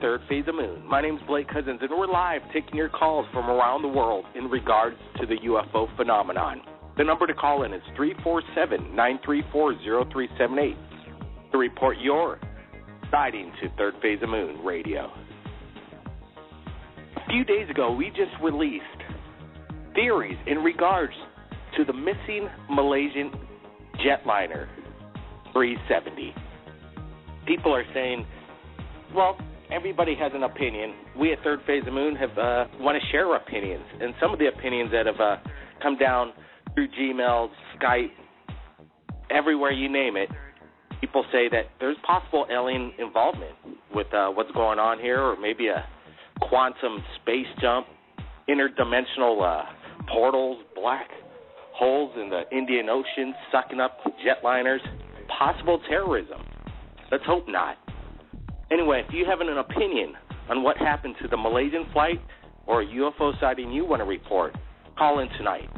Third Phase of Moon. My name's Blake Cousins, and we're live taking your calls from around the world in regards to the UFO phenomenon. The number to call in is 347-934-0378 to report your sighting to Third Phase of Moon Radio. A few days ago, we just released theories in regards to the missing Malaysian jetliner 370. People are saying, well, everybody has an opinion. We at Third Phase of Moon have want to share opinions, and some of the opinions that have come down through Gmail, Skype, everywhere you name it, people say that there's possible alien involvement with what's going on here, or maybe a quantum space jump, interdimensional portals, black holes in the Indian Ocean sucking up jetliners, possible terrorism. Let's hope not. Anyway, if you have an opinion on what happened to the Malaysian flight or a UFO sighting you want to report, call in tonight.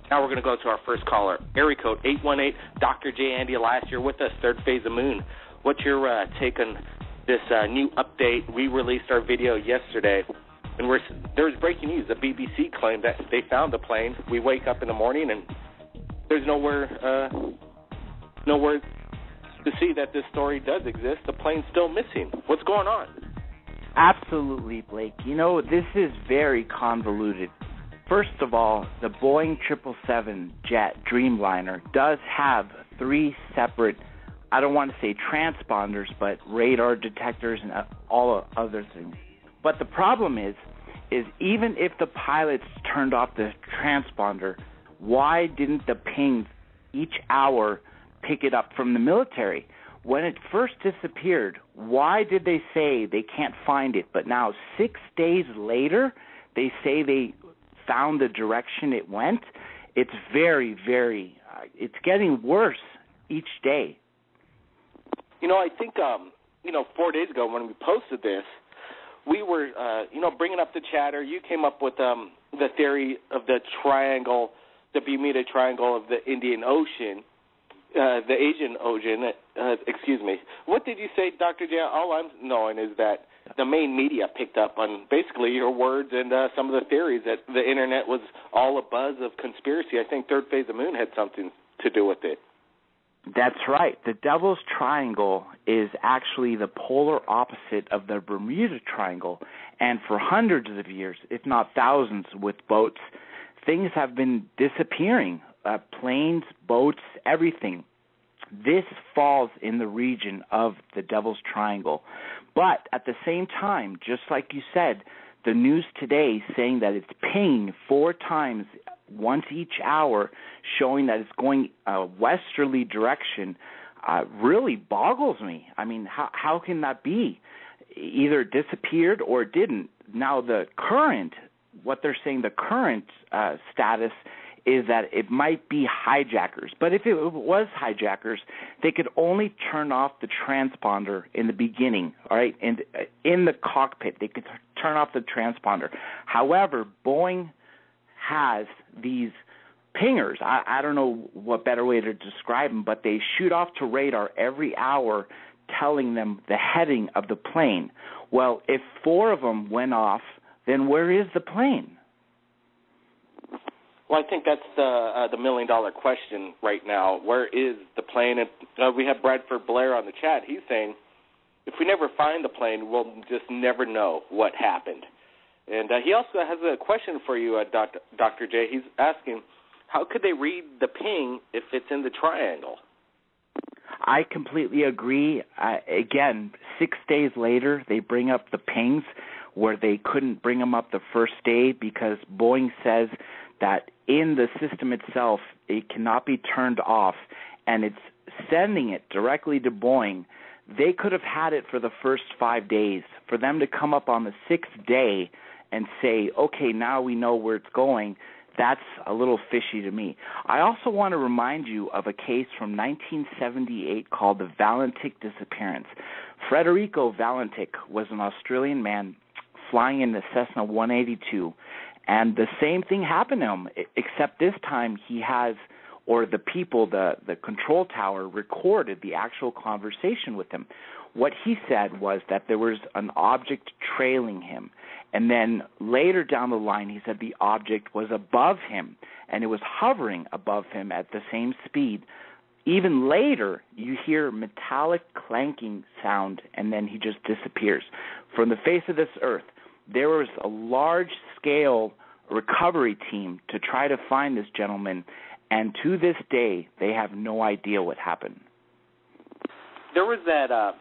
Now we're going to go to our first caller, area code 818. Dr. J. Andy Elias, you're with us, Third Phase of Moon. What's your take on this new update? We released our video yesterday, and there's breaking news. The BBC claimed that they found the plane. We wake up in the morning, and there's nowhere to see that this story does exist. The plane's still missing. What's going on? Absolutely, Blake. You know, this is very convoluted. First of all, the Boeing 777 jet Dreamliner does have 3 separate, I don't want to say transponders, but radar detectors and all other things. But the problem is even if the pilots turned off the transponder, why didn't the pings each hour pick it up from the military? When it first disappeared, why did they say they can't find it? But now 6 days later, they say they found the direction it went. It's very, very, it's getting worse each day. You know, I think, 4 days ago when we posted this, we were, bringing up the chatter. You came up with the theory of the triangle, the Bermuda Triangle of the Indian Ocean, the Asian Ocean, excuse me. What did you say, Dr. J? All I'm knowing is that the main media picked up on basically your words and some of the theories that the Internet was all a buzz of conspiracy. I think Third Phase of Moon had something to do with it. That's right. The Devil's Triangle is actually the polar opposite of the Bermuda Triangle. And for hundreds of years, if not thousands, with boats, things have been disappearing. Planes, boats, everything. This falls in the region of the Devil's Triangle. But at the same time, just like you said, the news today saying that it's pinging 4 times once each hour, showing that it's going a westerly direction, really boggles me. I mean, how can that be? Either it disappeared or it didn't. Now the current, what they're saying, the current status is that it might be hijackers. But if it was hijackers, they could only turn off the transponder in the beginning, all right? And in the cockpit, they could turn off the transponder. However, Boeing has these pingers. I don't know what better way to describe them, but they shoot off to radar every hour telling them the heading of the plane. Well, if 4 of them went off, then where is the plane? Well, I think that's the million-dollar question right now. Where is the plane? And we have Bradford Blair on the chat. He's saying, if we never find the plane, we'll just never know what happened. And he also has a question for you, Dr. J. He's asking, how could they read the ping if it's in the triangle? I completely agree. Again, 6 days later, they bring up the pings where they couldn't bring them up the first day because Boeing says that in the system itself, it cannot be turned off, and it's sending it directly to Boeing. They could have had it for the first 5 days. For them to come up on the 6th day and say, okay, now we know where it's going, that's a little fishy to me. I also want to remind you of a case from 1978 called the Valentic disappearance. Frederico Valentic was an Australian man flying in the Cessna 182, and the same thing happened to him, except this time he has or the people, the control tower recorded the actual conversation with him. What he said was that there was an object trailing him, and then later down the line he said the object was above him, and it was hovering above him at the same speed. Even later, you hear metallic clanking sound, and then he just disappears from the face of this earth. There was a large-scale recovery team to try to find this gentleman, and to this day, they have no idea what happened. There was that,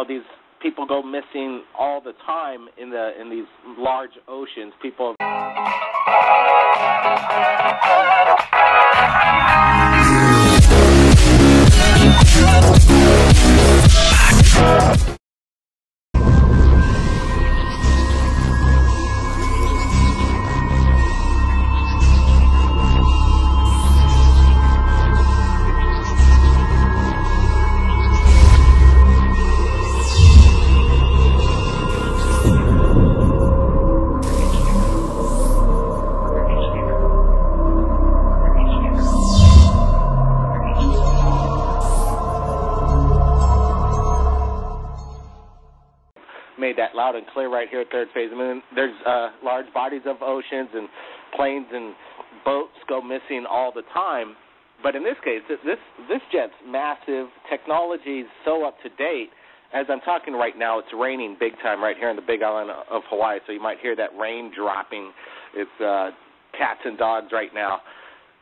these people go missing all the time in these large oceans. People. Made that loud and clear right here at Third Phase. I mean, there's large bodies of oceans and planes and boats go missing all the time. But in this case, this jet's massive. Technology's so up to date. As I'm talking right now, it's raining big time right here on the Big Island of Hawaii, so you might hear that rain dropping. It's cats and dogs right now.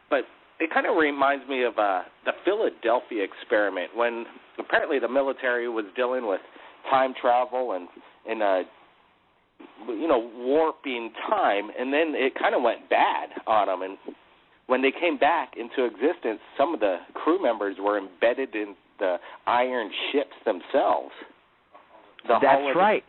But it kind of reminds me of the Philadelphia experiment, when apparently the military was dealing with time travel and warping time, and then it kind of went bad on them. And when they came back into existence, some of the crew members were embedded in the iron ships themselves. That's right,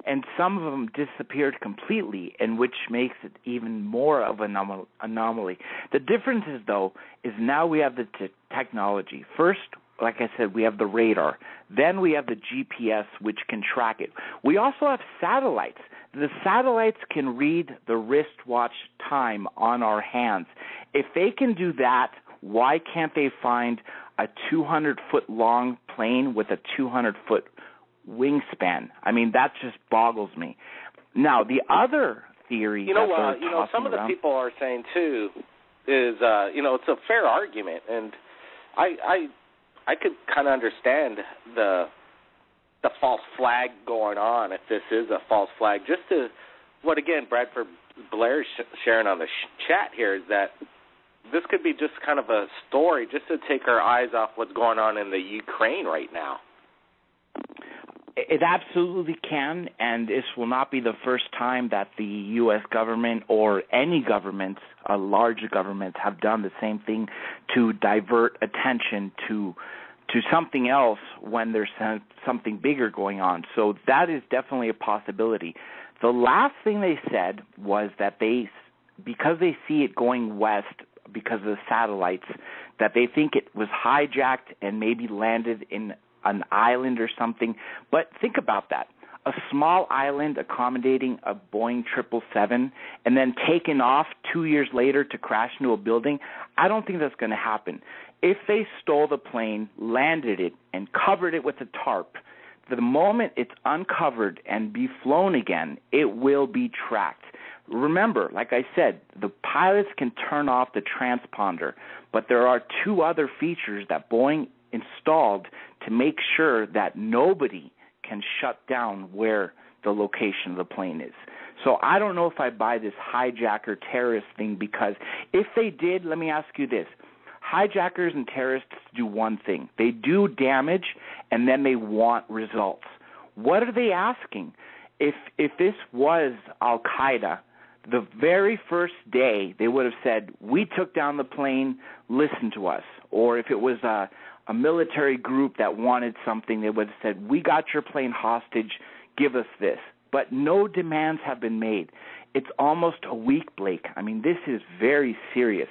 and some of them disappeared completely, and which makes it even more of an anomaly. The difference is, though, is now we have the technology. First, like I said, we have the radar. Then we have the GPS, which can track it. We also have satellites. The satellites can read the wristwatch time on our hands. If they can do that, why can't they find a 200-foot long plane with a 200-foot wingspan? I mean, that just boggles me. Now, the other theory some of the people are saying, too, is, it's a fair argument, and I could kind of understand the false flag going on, if this is a false flag. Just to what, again, Bradford Blair's sharing on the chat here is that this could be just kind of a story just to take our eyes off what's going on in the Ukraine right now. It absolutely can, and this will not be the first time that the U.S. government or any governments, larger governments, have done the same thing to divert attention to something else when there's something bigger going on. So that is definitely a possibility. The last thing they said was that because they see it going west because of the satellites, that they think it was hijacked and maybe landed in an island or something. But think about that. A small island accommodating a Boeing 777 and then taken off 2 years later to crash into a building, I don't think that's going to happen. If they stole the plane, landed it, and covered it with a tarp, the moment it's uncovered and be flown again, it will be tracked. Remember, like I said, the pilots can turn off the transponder, but there are two other features that Boeing installed to make sure that nobody can shut down where the location of the plane is. So I don't know if I buy this hijacker terrorist thing, because if they did, let me ask you this. Hijackers and terrorists do one thing. They do damage, and then they want results. What are they asking? If this was Al-Qaeda, the very first day they would have said, we took down the plane, listen to us. Or if it was a military group that wanted something, they would have said, we got your plane hostage, give us this. But no demands have been made. It's almost a week, Blake. I mean, this is very serious.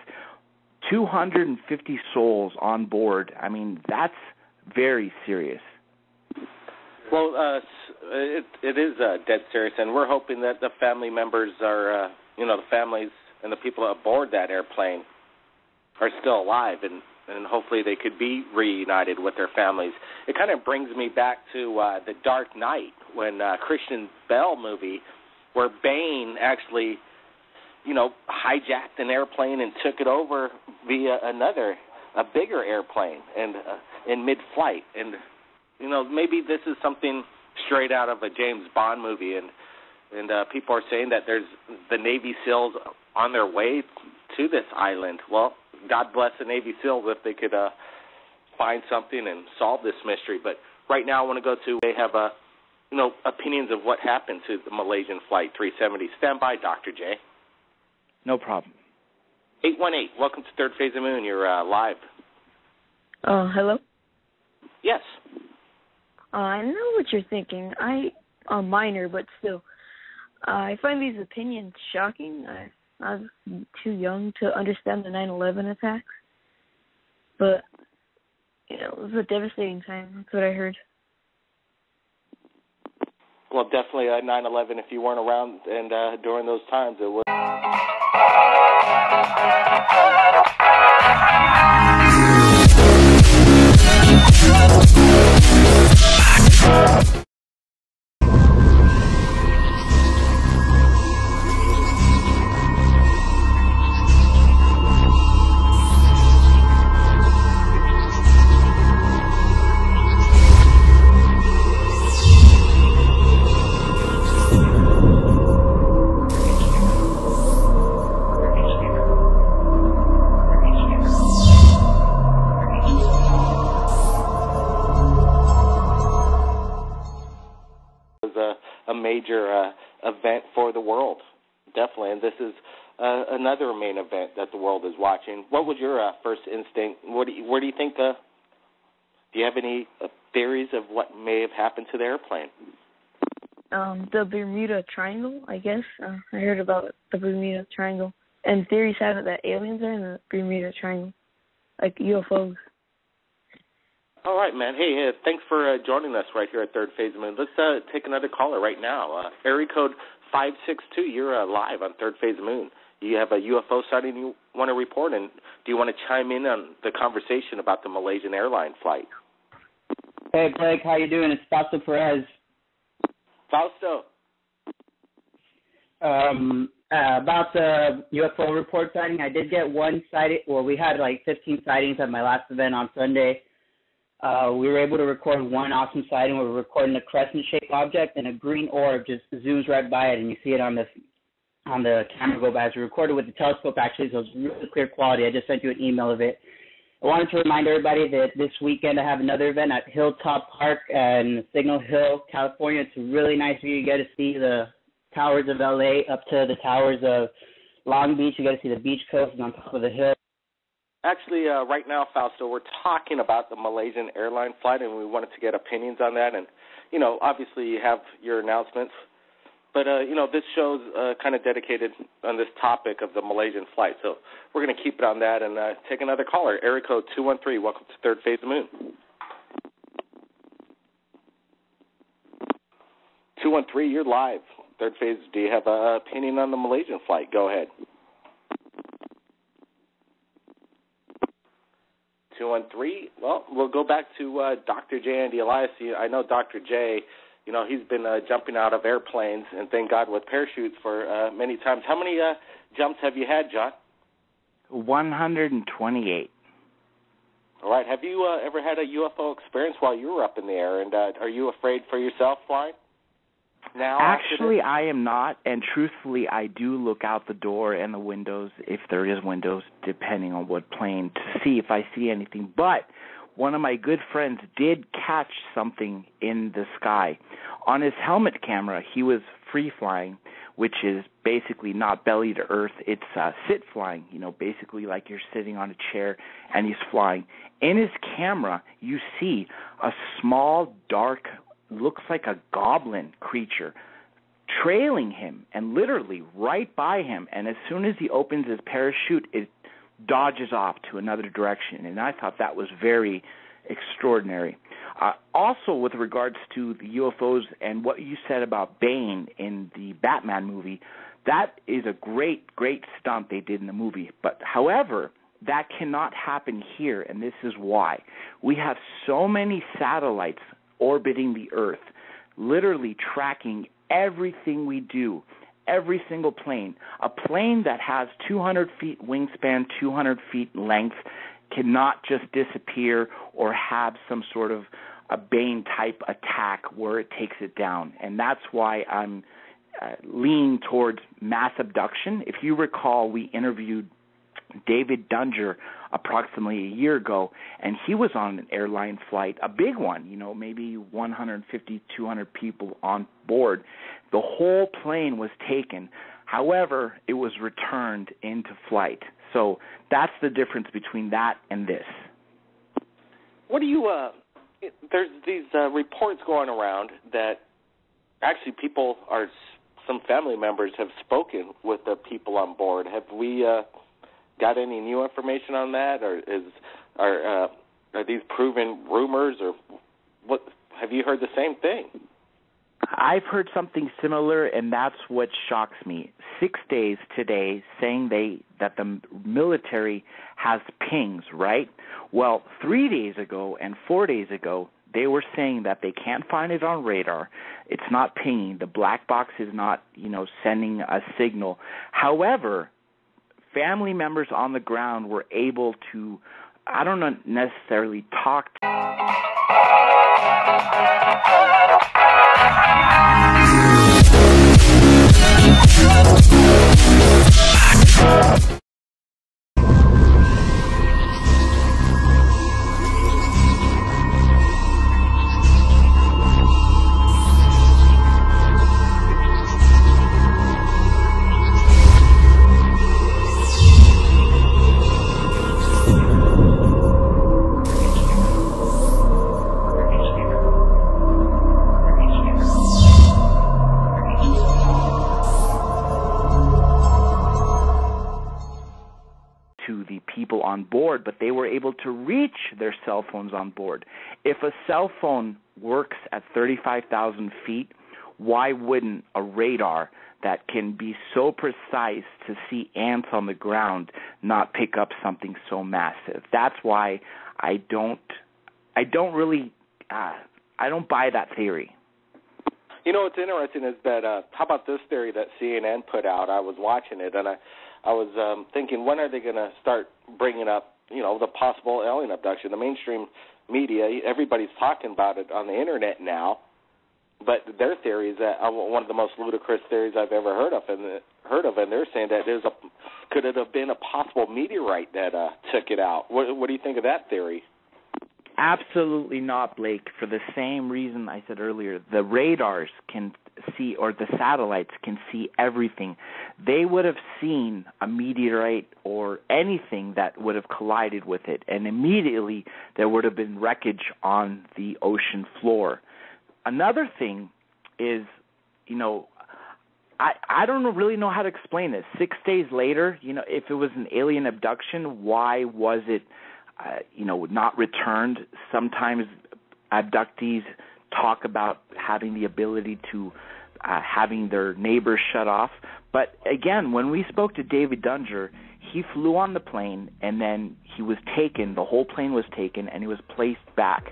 250 souls on board. I mean, that's very serious. Well, it is dead serious, and we're hoping that the family members are, the families and the people aboard that airplane are still alive, and hopefully they could be reunited with their families. It kind of brings me back to The Dark Knight, when Christian Bale movie, where Bane actually, hijacked an airplane and took it over via a bigger airplane, and in mid-flight. And, maybe this is something straight out of a James Bond movie, and people are saying that there's the Navy SEALs on their way to this island. Well, God bless the Navy SEALs if they could find something and solve this mystery. But right now I want to go to, they have opinions of what happened to the Malaysian Flight 370. Stand by, Dr. J. No problem. 818, welcome to Third Phase of the Moon. You're live. Hello? Yes. I know what you're thinking. I'm minor, but still. I find these opinions shocking. I was too young to understand the 9/11 attacks. But, it was a devastating time. That's what I heard. Well, definitely 9/11, if you weren't around and during those times, it was. A major event for the world, definitely, and this is another main event that the world is watching. What was your first instinct? Where do you think? Do you have any theories of what may have happened to the airplane? The Bermuda Triangle, I guess. I heard about the Bermuda Triangle, and theories have it that aliens are in the Bermuda Triangle, like UFOs. All right, man. Hey, thanks for joining us right here at Third Phase of the Moon. Let's take another caller right now. Area code 562, you're live on Third Phase of the Moon. You have a UFO sighting you want to report, and do you want to chime in on the conversation about the Malaysian airline flight? Hey, Blake, how you doing? It's Fausto Perez. Fausto. About the UFO report sighting, I did get one sighting. Well, we had like 15 sightings at my last event on Sunday. We were able to record one awesome sighting. We were recording a crescent-shaped object, and a green orb just zooms right by it, and you see it on the camera go by. As we recorded with the telescope, actually, so it's really clear quality. I just sent you an email of it. I wanted to remind everybody that this weekend I have another event at Hilltop Park in Signal Hill, California. It's a really nice view. You get to see the towers of L.A. up to the towers of Long Beach. You get to see the beach coast and on top of the hill. Actually, right now, Fausto, we're talking about the Malaysian airline flight, and we wanted to get opinions on that. And, obviously you have your announcements. But, this show's kind of dedicated on this topic of the Malaysian flight. So we're going to keep it on that and take another caller. Area code 213, welcome to Third Phase of the Moon. 213, you're live. Third Phase, do you have an opinion on the Malaysian flight? Go ahead. 213. Well, we'll go back to Dr. J. Andy Elias. I know Dr. J, he's been jumping out of airplanes, and thank God with parachutes for many times. How many jumps have you had, John? 128. All right. Have you ever had a UFO experience while you were up in the air, and are you afraid for yourself flying? Now, actually, I am not, and truthfully, I do look out the door and the windows, if there is windows, depending on what plane, to see if I see anything. But one of my good friends did catch something in the sky. On his helmet camera, he was free-flying, which is basically not belly to earth. It's sit-flying, basically like you're sitting on a chair and he's flying. In his camera, you see a small, dark, looks like a goblin creature trailing him and literally right by him, and as soon as he opens his parachute, it dodges off to another direction, and I thought that was very extraordinary. Also, with regards to the UFOs and what you said about Bane in the Batman movie, that is a great, great stunt they did in the movie. But however, that cannot happen here, and this is why. We have so many satellites orbiting the Earth, literally tracking everything we do, every single plane. A plane that has 200 feet wingspan, 200 feet length, cannot just disappear or have some sort of a Bane-type attack where it takes it down. And that's why I'm leaning towards mass abduction. If you recall, we interviewed David Dunger approximately a year ago, and he was on an airline flight, a big one, maybe 150, 200 people on board. The whole plane was taken. However, it was returned into flight. So that's the difference between that and this. What do you, there's these reports going around that actually some family members have spoken with the people on board. Have we got any new information on that, or are these proven rumors, or what? Have you heard the same thing? I've heard something similar, and that's what shocks me. 6 days today saying that the military has pings, right? Well, 3 days ago and 4 days ago, they were saying that they can't find it on radar. It's not pinging. The black box is not, sending a signal. However, family members on the ground were able to, I don't know, necessarily talk to the people on board, but they were able to reach their cell phones on board. If a cell phone works at 35,000 feet, why wouldn't a radar that can be so precise to see ants on the ground not pick up something so massive? That's why I don't buy that theory. What's interesting is that, how about this theory that CNN put out? I was watching it, and I was thinking, when are they going to start bringing up, the possible alien abduction? The mainstream media, everybody's talking about it on the Internet now, but their theory is that one of the most ludicrous theories I've ever heard of, and they're saying that could it have been a possible meteorite that took it out? What do you think of that theory? Absolutely not, Blake, for the same reason I said earlier. The radars can see, or the satellites can see everything. They would have seen a meteorite or anything that would have collided with it, and immediately there would have been wreckage on the ocean floor. Another thing is, I don't really know how to explain this. 6 days later, if it was an alien abduction, why was it not returned? Sometimes abductees talk about having the ability to having their neighbors shut off. But again, when we spoke to David Dunger, he flew on the plane and then he was taken, the whole plane was taken, and he was placed back.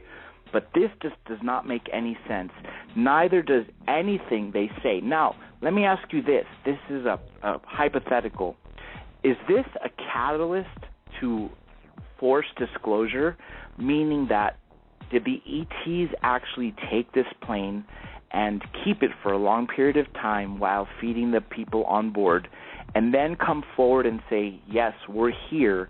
But this just does not make any sense. Neither does anything they say. Now, let me ask you this. This is a hypothetical. Is this a catalyst to forced disclosure, meaning that did the ETs actually take this plane and keep it for a long period of time while feeding the people on board, and then come forward and say, yes, we're here?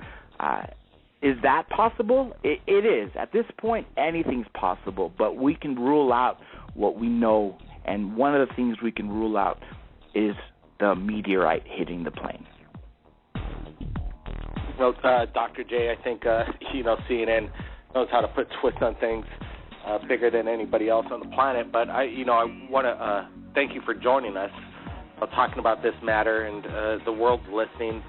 Is that possible? It is. At this point, anything's possible, but we can rule out what we know, and one of the things we can rule out is the meteorite hitting the plane. Well, Dr. J, I think, CNN knows how to put twists on things bigger than anybody else on the planet. But, I want to thank you for joining us, talking about this matter, and the world's listening.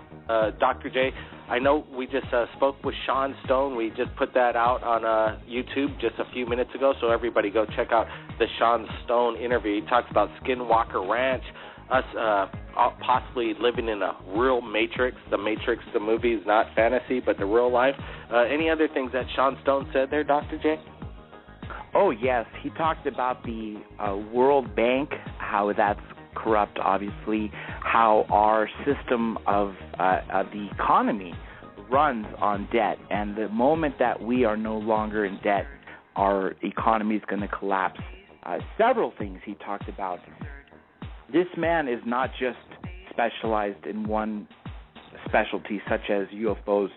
Dr. J, I know we just spoke with Sean Stone. We just put that out on YouTube just a few minutes ago, so everybody go check out the Sean Stone interview. He talks about Skinwalker Ranch, us possibly living in a real Matrix. The Matrix, the movie, is not fantasy, but the real life. Any other things that Sean Stone said there, Dr. J? Oh, yes. He talked about the World Bank, how that's corrupt, obviously, how our system of the economy runs on debt. And the moment that we are no longer in debt, our economy is going to collapse. Several things he talked about. This man is not just specialized in one specialty, such as UFOs.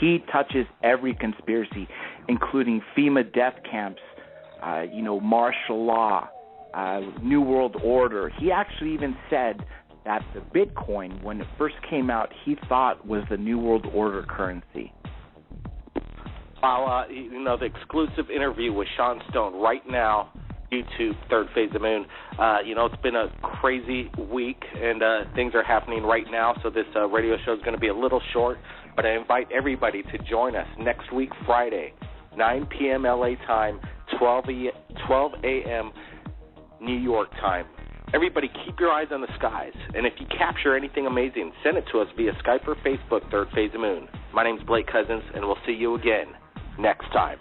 He touches every conspiracy, including FEMA death camps, martial law, New World Order. He actually even said that the Bitcoin, when it first came out, he thought was the New World Order currency. Wow, the exclusive interview with Sean Stone right now, YouTube, Third Phase of the Moon. It's been a crazy week, and things are happening right now, so this radio show is going to be a little short, but I invite everybody to join us next week, Friday, 9 p.m. LA time, 12 a.m. New York time. Everybody, keep your eyes on the skies, and if you capture anything amazing, send it to us via Skype or Facebook, Third Phase of the Moon. My name's Blake Cousins, and we'll see you again next time.